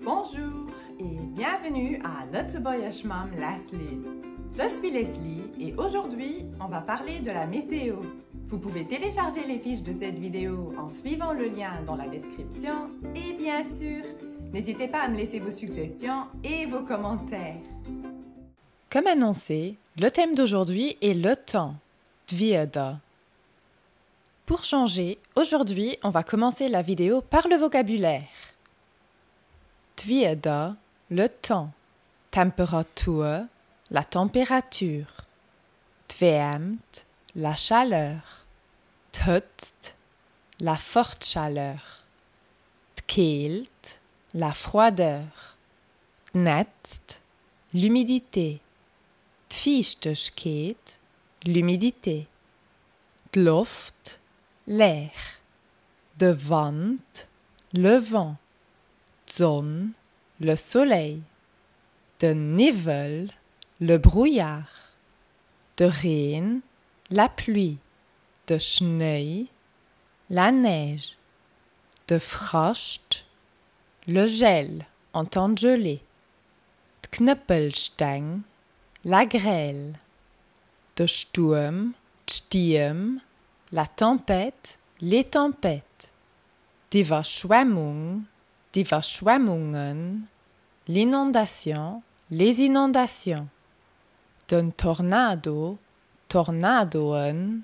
Bonjour et bienvenue à Lotse Mam Leslie. Je suis Leslie et aujourd'hui, on va parler de la météo. Vous pouvez télécharger les fiches de cette vidéo en suivant le lien dans la description et bien sûr, n'hésitez pas à me laisser vos suggestions et vos commentaires. Comme annoncé, le thème d'aujourd'hui est le temps, Tvieda. Pour changer, aujourd'hui, on va commencer la vidéo par le vocabulaire. Tvieda, le temps, Temperatur, la température, Tveamt, la chaleur, Thutst, la forte chaleur, Tkeelt, la froideur, Tnetzt, l'humidité, Tfichteskeet, l'humidité, Luft, l'air, de Wand, le vent, Sonne, le soleil, de Nivel, le brouillard, de Regen, la pluie, de Schnee, la neige, de Frost, le gel, en temps de gelée, de Knüppelstein, la grêle, de Sturm, Sturm, la tempête, les tempêtes, d'Überschwemmung, d'Überschwemmungen, l'inondation, les inondations, d'un tornado, Tornadoen,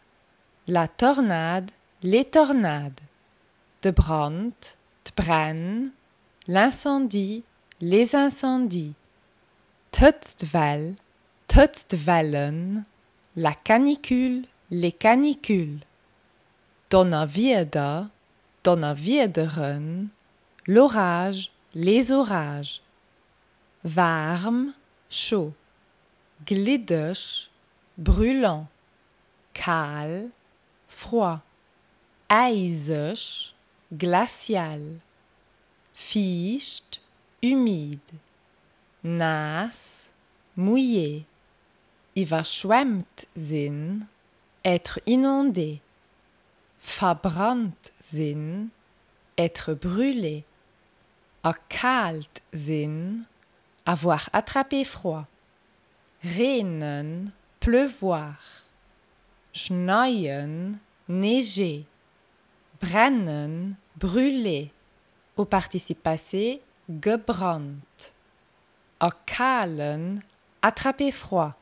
la tornade, les tornades, de Brand, d'Brenn, l'incendie, les incendies, Tütztwell, Tütztwellen, la canicule, les canicules, Donnerwetter, Donnerwetteren, l'orage, les orages, warm, chaud, gliddisch, brûlant, kahl, froid, eisig, glacial, feucht, humide, nass, mouillé, überschwemmt sein, être inondé, verbrannt sein, être brûlé, erkalt sein, avoir attrapé froid, regnen, pleuvoir, schneien, neiger, brennen, brûler, au participe passé, gebrannt, erkahlen, attraper froid,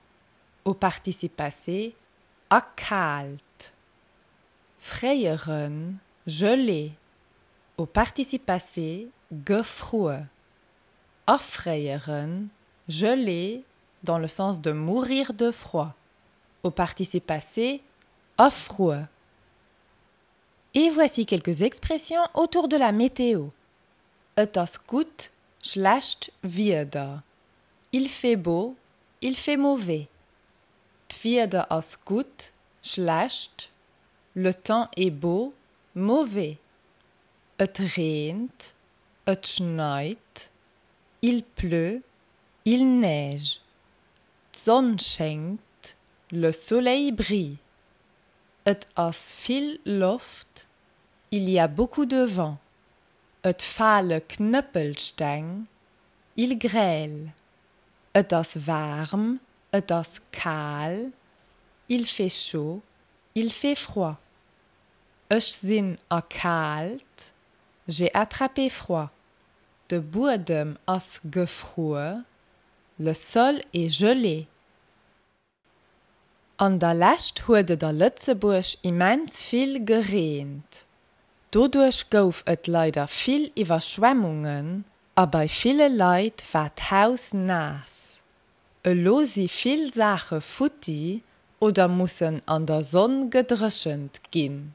au participe passé, erkalt, freieren, geler, au participe passé, gefroren, erfreieren, geler, dans le sens de mourir de froid, au participe passé, erfroren. Et voici quelques expressions autour de la météo. Et ist gut, schlecht wieder. Il fait beau, il fait mauvais. Tvieda ist gut, schlecht. Le temps est beau, mauvais. Et regnet, et schneit. Il pleut, il neige. Sonne scheint, le soleil brille. Et ist viel Luft, il y a beaucoup de vent. Et falle Knüppelstein, il grêle. Et ist warm, et ist kahl, il fait chaud, il fait froid. Ich bin erkalt, j'ai attrapé froid. De Bodem ist gefroren, le sol est gelé. An der Lächt huet der Lützeburg immens viel geregnet. Dodurch gouf et leider viel Überschwemmungen, a bei viele Leid war d'Haus nass. Lo si viel Sache futti oder mussen an der Sonne gedröschend gin.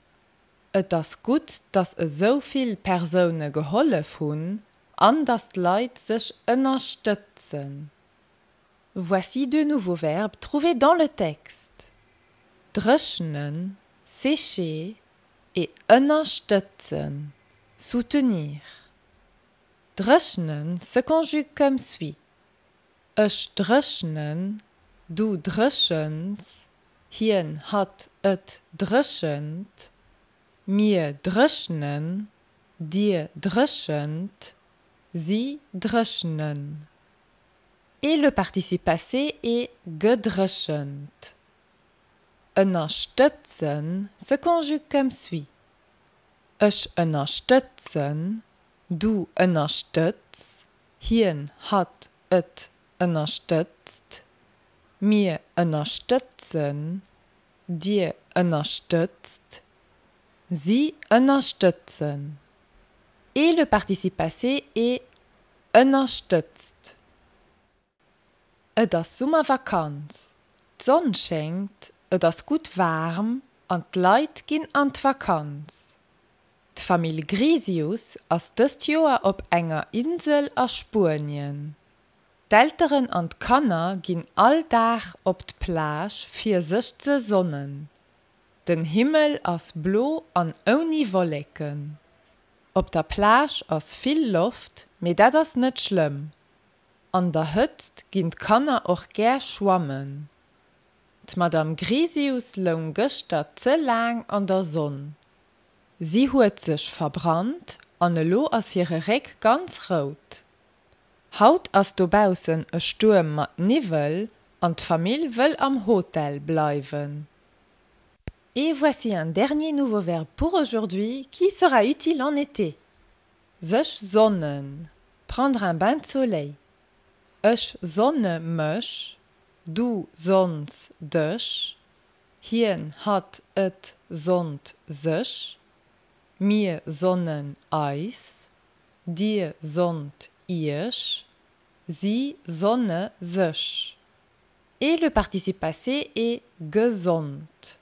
Et ist gut, dass so viel Personen geholfen hun, an dass d'Leid sich unterstützen. Voici deux nouveaux verbes trouvés dans le texte. Dröschnen, sécher et unterstützen, soutenir. Dröschnen se conjugue comme suit. Ich dröschnen, du dröschens, hien hat et dröschend, mir dröschnen, dir dröschend, sie dröschnen. Et le participe passé est gedröschend. Unterstützen se conjugue comme suit. Ich unterstützen, du unterstützt, hien hat et unterstützt, mir unterstützen, dir unterstützt, sie unterstützen. Et le participe passé est unterstützt. Et ist Sommervakanz. Die Sonne scheint, et ist gut warm und die Leute gehen an die Vakanz. Die Familie Grisius ist dieses Jahr auf einer Insel in Spanien. Die Eltern und die Kinder gehen alltag auf die Plage für sich zu sonnen. Der Himmel ist blau und ohne Wolken. Auf der Plage ist viel Luft, aber das ist nicht schlimm. An der Hütte gehen die Kinder auch gern schwimmen. Die Madame Grisius lag gestern zu lang an der Sonne. Sie hat sich verbrannt und lo ist ihre Reck ganz rot. Haut ist da draußen ein Sturm mit Nebel und die Familie will am Hotel bleiben. Et voici un dernier nouveau verbe pour aujourd'hui qui sera utile en été. Sich sonnen, prendre un bain de soleil. Ich sonne mich, du sonnst dich, hien hat et sonnt sich, mir sonnen eis, dir sonnt ich, sie sonne sich. Et le participe passé est gesund.